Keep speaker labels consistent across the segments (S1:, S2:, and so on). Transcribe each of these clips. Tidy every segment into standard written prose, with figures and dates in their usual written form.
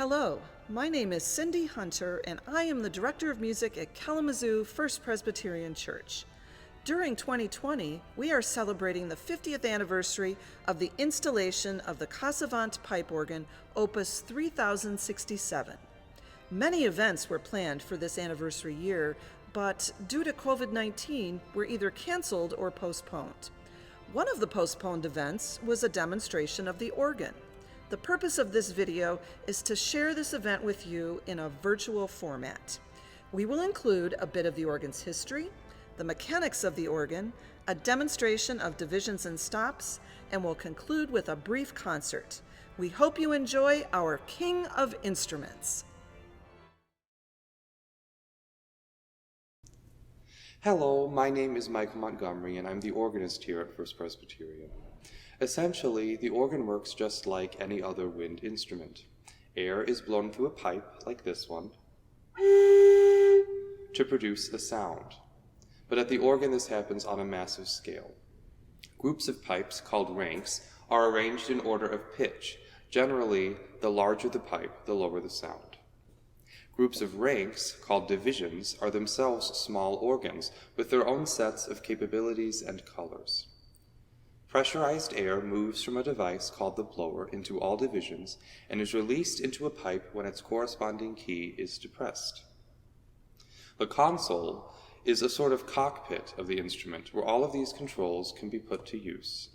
S1: Hello, my name is Cindy Hunter, and I am the Director of Music at Kalamazoo First Presbyterian Church. During 2020, we are celebrating the 50th anniversary of the installation of the Casavant Pipe Organ, Opus 3067. Many events were planned for this anniversary year, but due to COVID-19, were either canceled or postponed. One of the postponed events was a demonstration of the organ. The purpose of this video is to share this event with you in a virtual format. We will include a bit of the organ's history, the mechanics of the organ, a demonstration of divisions and stops, and we'll conclude with a brief concert. We hope you enjoy our King of Instruments.
S2: Hello, my name is Michael Montgomery, and I'm the organist here at First Presbyterian. Essentially, the organ works just like any other wind instrument. Air is blown through a pipe, like this one, to produce a sound. But at the organ, this happens on a massive scale. Groups of pipes, called ranks, are arranged in order of pitch. Generally, the larger the pipe, the lower the sound. Groups of ranks, called divisions, are themselves small organs with their own sets of capabilities and colors. Pressurized air moves from a device called the blower into all divisions and is released into a pipe when its corresponding key is depressed. The console is a sort of cockpit of the instrument where all of these controls can be put to use.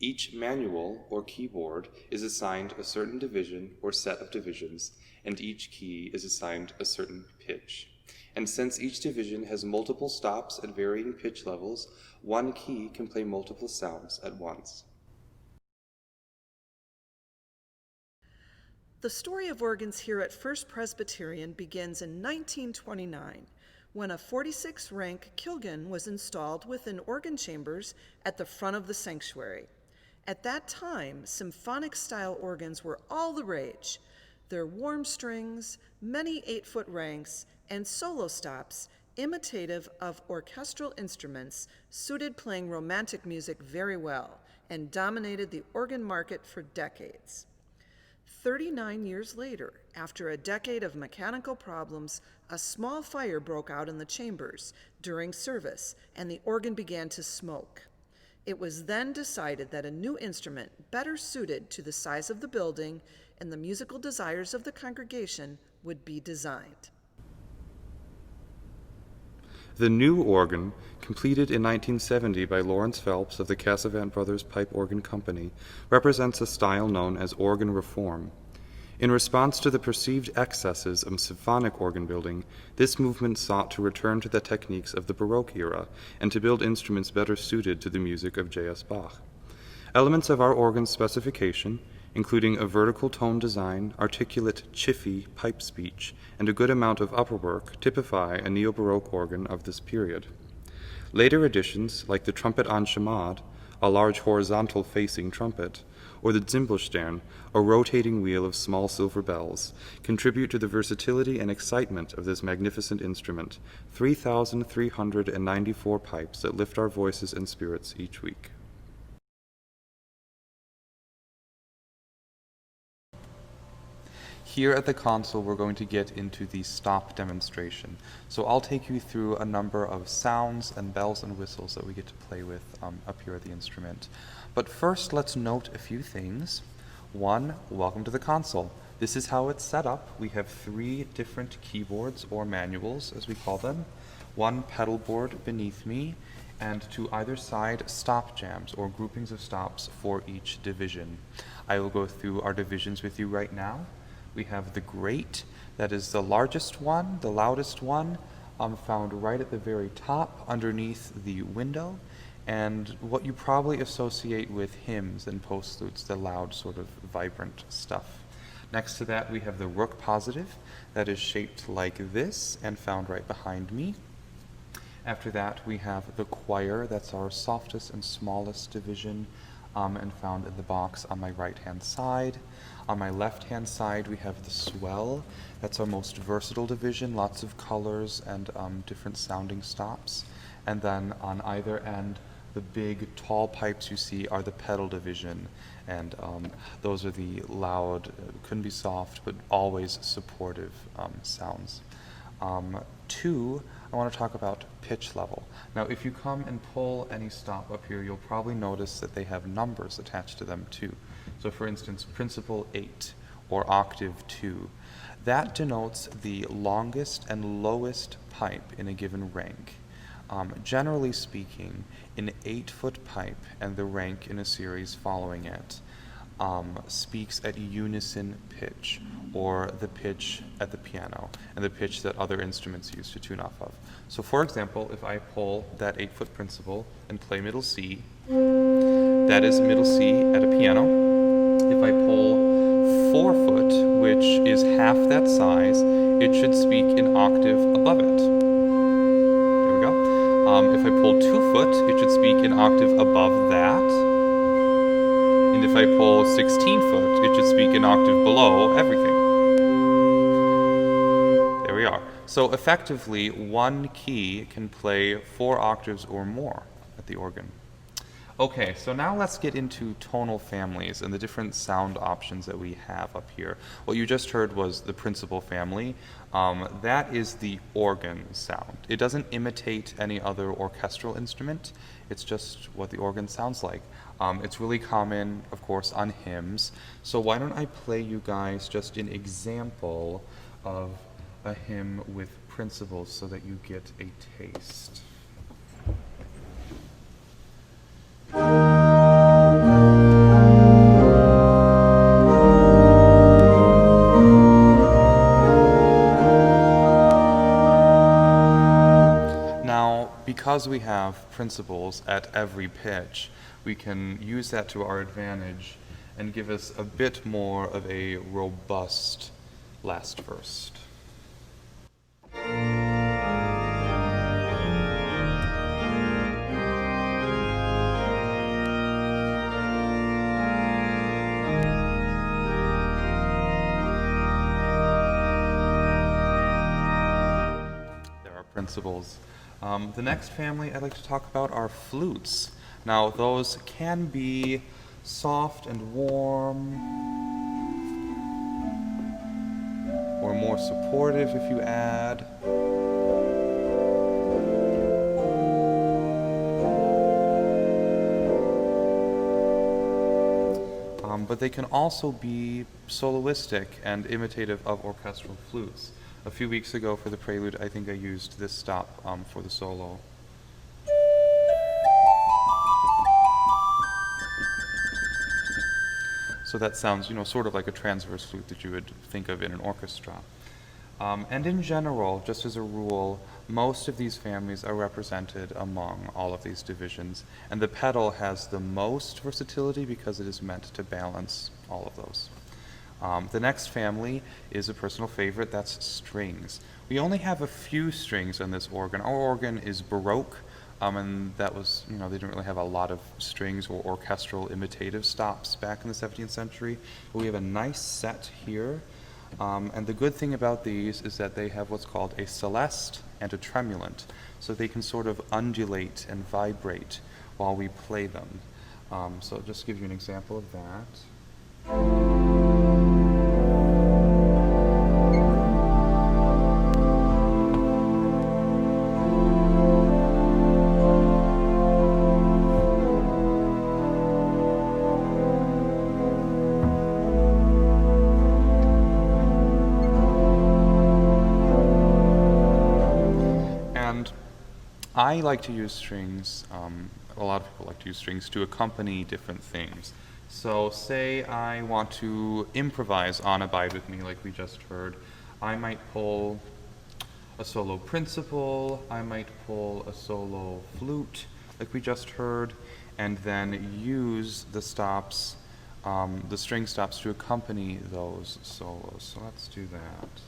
S2: Each manual or keyboard is assigned a certain division or set of divisions, and each key is assigned a certain pitch. And since each division has multiple stops at varying pitch levels, one key can play multiple sounds at once.
S1: The story of organs here at First Presbyterian begins in 1929, when a 46-rank Kilgan was installed within organ chambers at the front of the sanctuary. At that time, symphonic-style organs were all the rage. Their warm strings, many 8-foot ranks, and solo stops, imitative of orchestral instruments, suited playing romantic music very well and dominated the organ market for decades. 39 years later, after a decade of mechanical problems, a small fire broke out in the chambers during service, and the organ began to smoke. It was then decided that a new instrument, better suited to the size of the building and the musical desires of the congregation, would be designed.
S2: The new organ, completed in 1970 by Lawrence Phelps of the Casavant Brothers Pipe Organ Company, represents a style known as organ reform. In response to the perceived excesses of symphonic organ building, this movement sought to return to the techniques of the Baroque era and to build instruments better suited to the music of J.S. Bach. Elements of our organ's specification, including a vertical tone design, articulate, chiffy pipe speech, and a good amount of upperwork, typify a neo-Baroque organ of this period. Later additions, like the Trumpet en chamade, a large horizontal-facing trumpet, or the Zimbelstern, a rotating wheel of small silver bells, contribute to the versatility and excitement of this magnificent instrument, 3,394 pipes that lift our voices and spirits each week. Here at the console, we're going to get into the stop demonstration. So I'll take you through a number of sounds and bells and whistles that we get to play with up here at the instrument. But first, let's note a few things. One, welcome to the console. This is how it's set up. We have 3 different keyboards, or manuals as we call them, 1 pedal board beneath me, and to either side stop jams, or groupings of stops for each division. I will go through our divisions with you right now. We have the grate, that is the largest one, the loudest one, found right at the very top underneath the window, and what you probably associate with hymns and postludes, the loud sort of vibrant stuff. Next to that we have the rook positive, that is shaped like this and found right behind me. After that we have the choir, that's our softest and smallest division, and found in the box on my right-hand side. On my left-hand side, we have the swell. That's our most versatile division, lots of colors and different sounding stops. And then on either end, The big, tall pipes you see are the pedal division, and those are the loud, couldn't be soft, but always supportive sounds. 2, I want to talk about pitch level. Now, if you come and pull any stop up here, you'll probably notice that they have numbers attached to them too. So for instance, principal 8 or octave 2, that denotes the longest and lowest pipe in a given rank. Generally speaking, an 8-foot pipe and the rank in a series following it speaks at unison pitch, or the pitch at the piano, and the pitch that other instruments use to tune off of. So for example, if I pull that 8-foot principal and play middle C, that is middle C at a piano. If I pull 4-foot, which is half that size, it should speak an octave above it. There we go. If I pull 2-foot, it should speak an octave above that. And if I pull 16-foot, it should speak an octave below everything. There we are. So effectively, one key can play 4 octaves or more at the organ. Okay, so now let's get into tonal families and the different sound options that we have up here. What you just heard was the principal family. That is the organ sound. It doesn't imitate any other orchestral instrument. It's just what the organ sounds like. It's really common, of course, on hymns. So why don't I play you guys just an example of a hymn with principals so that you get a taste. Now, because we have principals at every pitch, we can use that to our advantage and give us a bit more of a robust last verse. There are principals. The next family I'd like to talk about are flutes. Now, those can be soft and warm, or more supportive if you add. But they can also be soloistic and imitative of orchestral flutes. A few weeks ago for the prelude, I think I used this stop for the solo. So that sounds, sort of like a transverse flute that you would think of in an orchestra. And in general, just as a rule, most of these families are represented among all of these divisions, and the pedal has the most versatility because it is meant to balance all of those. The next family is a personal favorite, that's strings. We only have a few strings on this organ. Our organ is Baroque, and that was, they didn't really have a lot of strings or orchestral imitative stops back in the 17th century. But we have a nice set here. And the good thing about these is that they have what's called a celeste and a tremulant, so they can sort of undulate and vibrate while we play them. So I'll just give you an example of that. I like to use strings, a lot of people like to use strings to accompany different things. So say I want to improvise on Abide With Me like we just heard. I might pull a solo principal, I might pull a solo flute like we just heard, and then use the stops, the string stops to accompany those solos. So let's do that.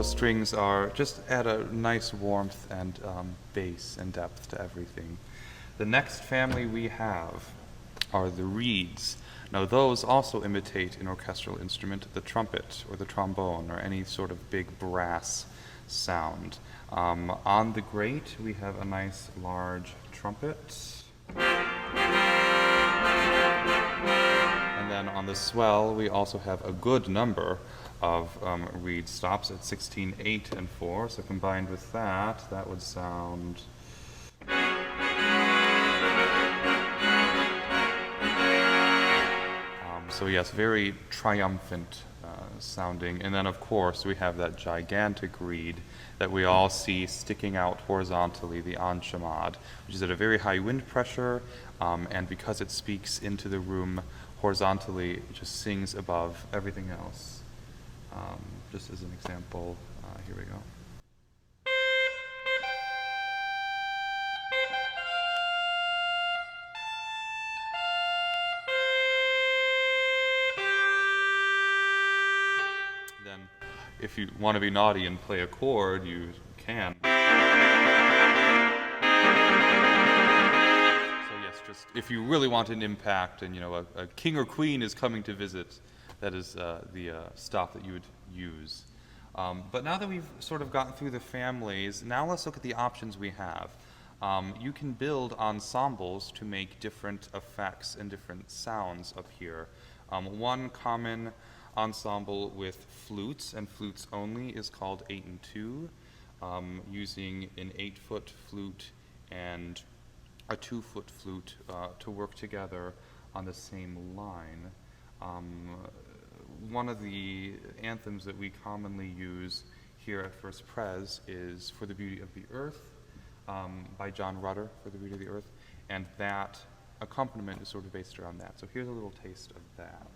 S2: those strings are just add a nice warmth and bass and depth to everything. The next family we have are the reeds. Now those also imitate an orchestral instrument, the trumpet or the trombone or any sort of big brass sound. On the grate we have a nice large trumpet. And then on the swell we also have a good number of reed stops at 16, 8, and 4. So combined with that, that would sound... So yes, very triumphant sounding. And then of course we have that gigantic reed that we all see sticking out horizontally, the enchamade, which is at a very high wind pressure, and because it speaks into the room horizontally, it just sings above everything else. Just as an example, here we go. If you want to be naughty and play a chord, you can. So yes, just if you really want an impact and a king or queen is coming to visit, that is the stop that you would use. But now that we've sort of gotten through the families, now let's look at the options we have. You can build ensembles to make different effects and different sounds up here. One common ensemble with flutes and flutes only is called 8 and 2, using an 8-foot flute and a 2-foot flute to work together on the same line. One of the anthems that we commonly use here at First Pres is For the Beauty of the Earth by John Rutter, For the Beauty of the Earth, and that accompaniment is sort of based around that. So here's a little taste of that.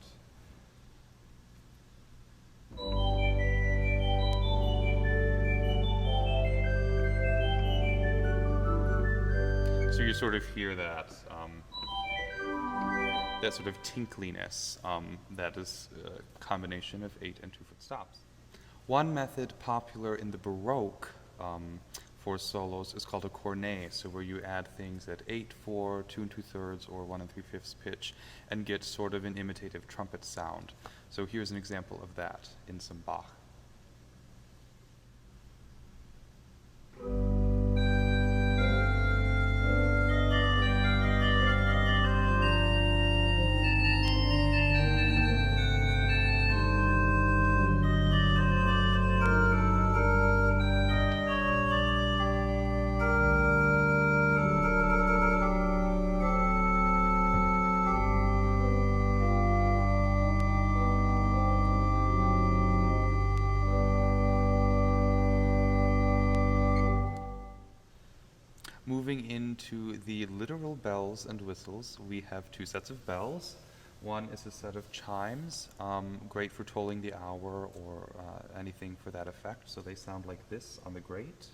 S2: So you sort of hear that that sort of tinkliness that is a combination of 8 and 2-foot stops. One method popular in the Baroque for solos is called a cornet, so where you add things at 8, 4, 2 2/3, or 1 3/5 pitch and get sort of an imitative trumpet sound. So here's an example of that in some Bach. Moving into the literal bells and whistles, we have 2 sets of bells. One is a set of chimes, great for tolling the hour or anything for that effect. So they sound like this on the grate.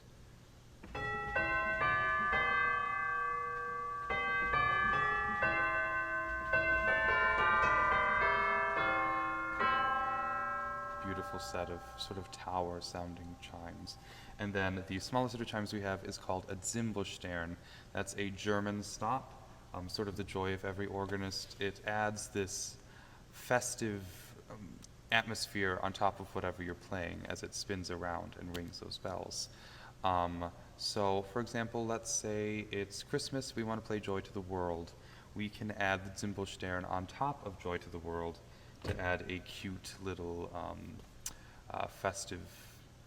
S2: Beautiful set of sort of tower sounding chimes. And then the smallest set of chimes we have is called a Zimbelstern. That's a German stop, sort of the joy of every organist. It adds this festive atmosphere on top of whatever you're playing as it spins around and rings those bells. So for example, let's say it's Christmas, we want to play Joy to the World. We can add the Zimbelstern on top of Joy to the World to add a cute little festive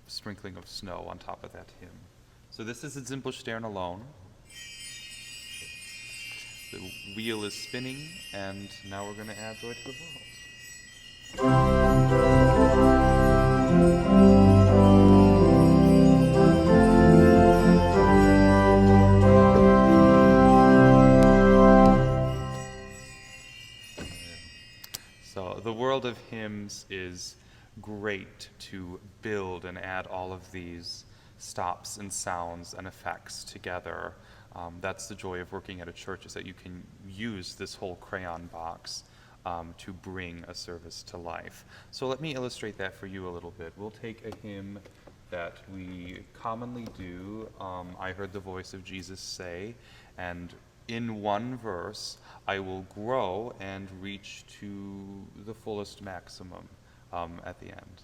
S2: sprinkling of snow on top of that hymn. So this is a Zimbelstern alone. The wheel is spinning, and now we're going to add Joy to the World. So the world of hymns is great to build and add all of these stops and sounds and effects together. That's the joy of working at a church, is that you can use this whole crayon box to bring a service to life. So let me illustrate that for you a little bit. We'll take a hymn that we commonly do. I heard the voice of Jesus say, and in one verse, I will grow and reach to the fullest maximum at the end.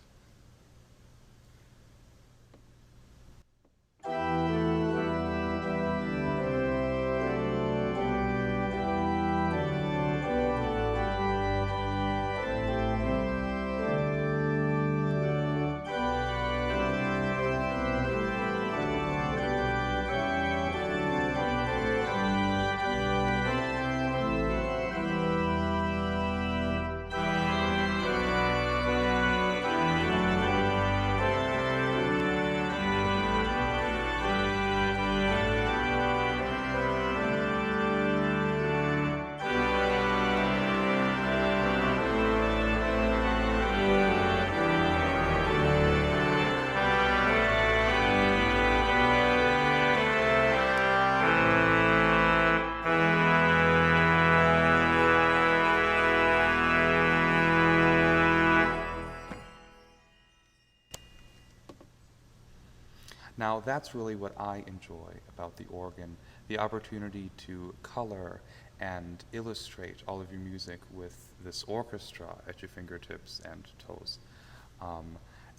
S2: Now, that's really what I enjoy about the organ, the opportunity to color and illustrate all of your music with this orchestra at your fingertips and toes.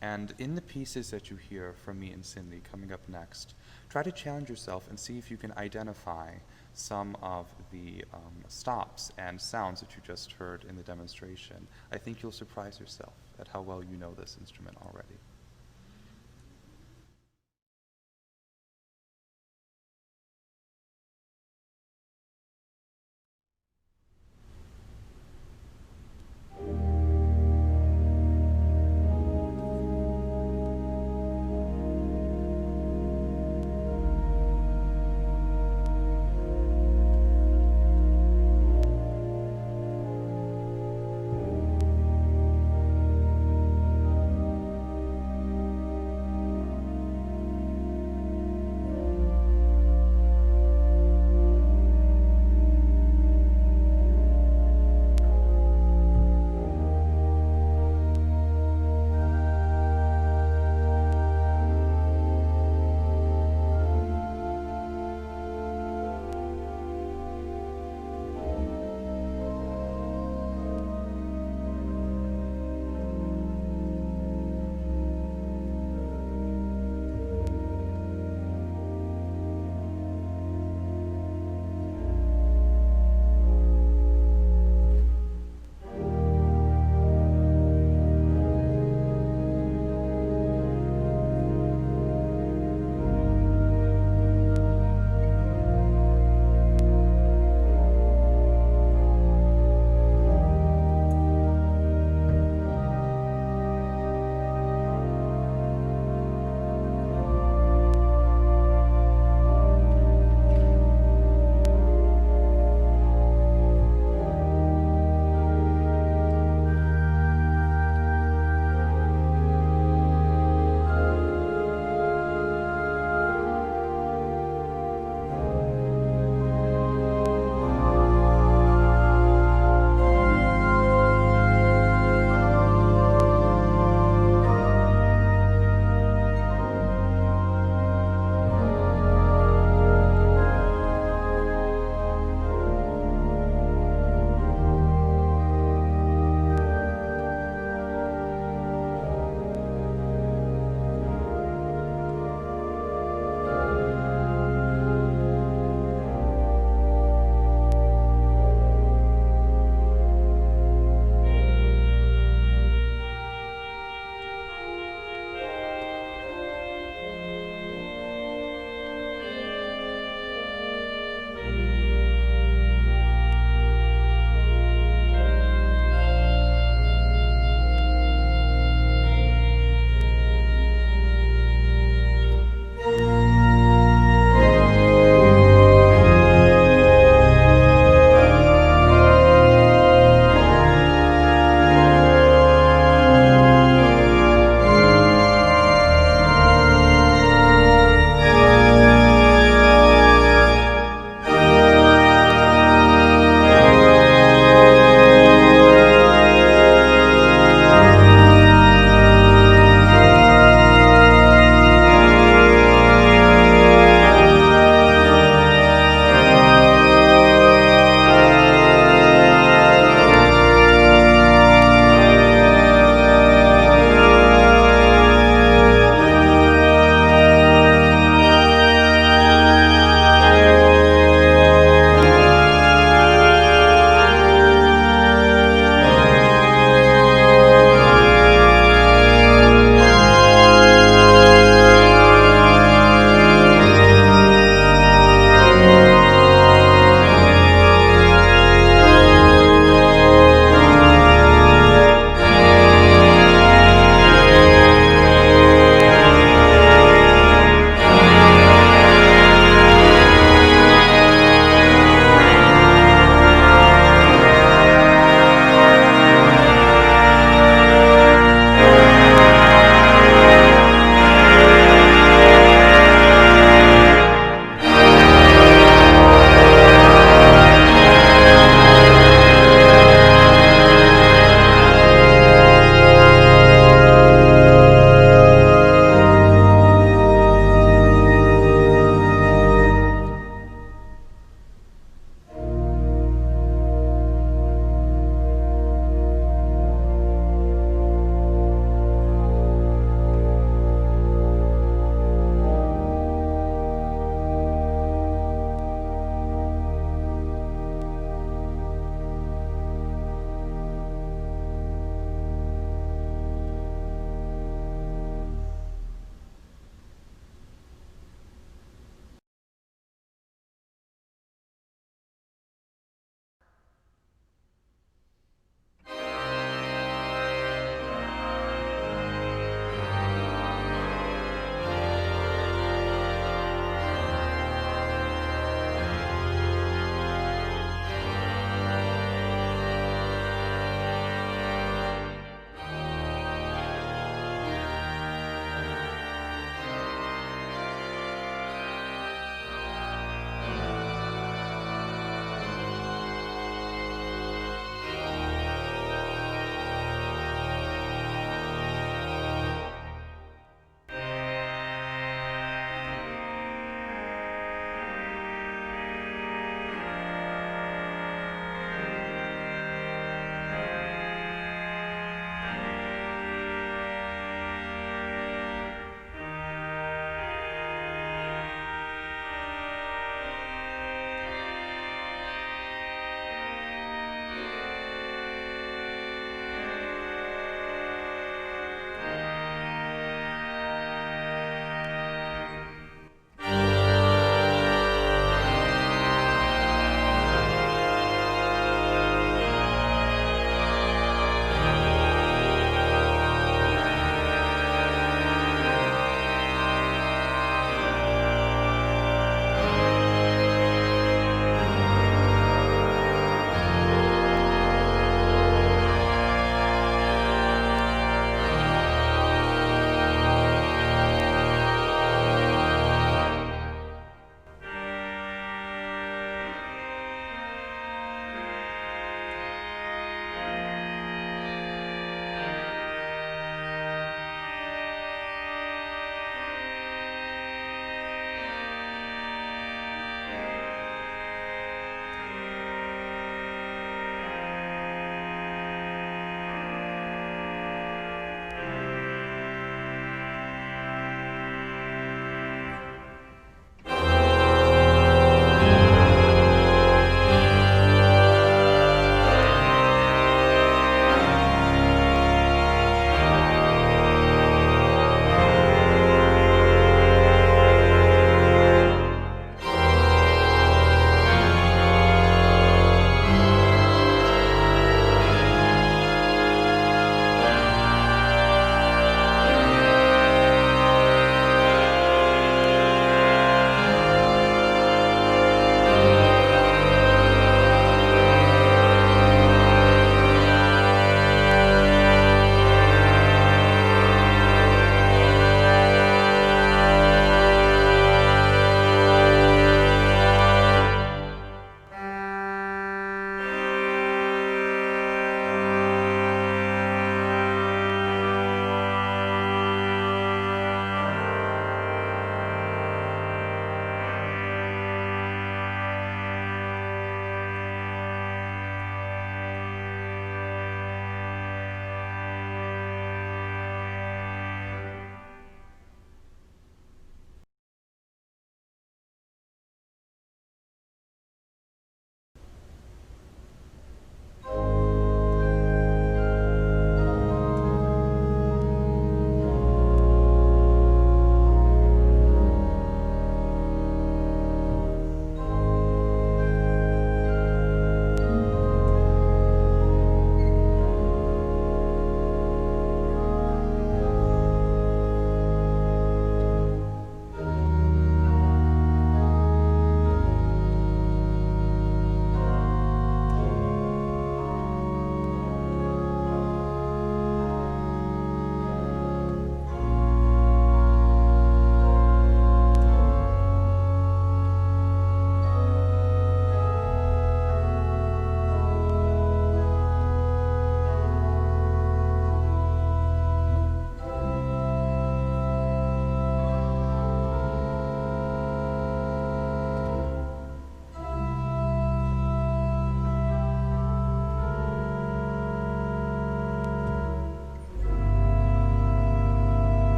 S2: And in the pieces that you hear from me and Cindy coming up next, try to challenge yourself and see if you can identify some of the stops and sounds that you just heard in the demonstration. I think you'll surprise yourself at how well you know this instrument already.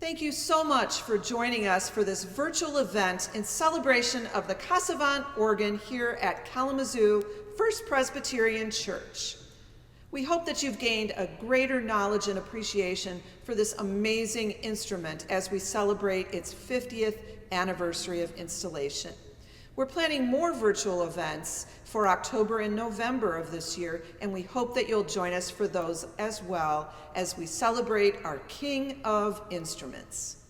S1: Thank you so much for joining us for this virtual event in celebration of the Casavant organ here at Kalamazoo First Presbyterian Church. We hope that you've gained a greater knowledge and appreciation for this amazing instrument as we celebrate its 50th anniversary of installation. We're planning more virtual events for October and November of this year, and we hope that you'll join us for those as well as we celebrate our King of Instruments.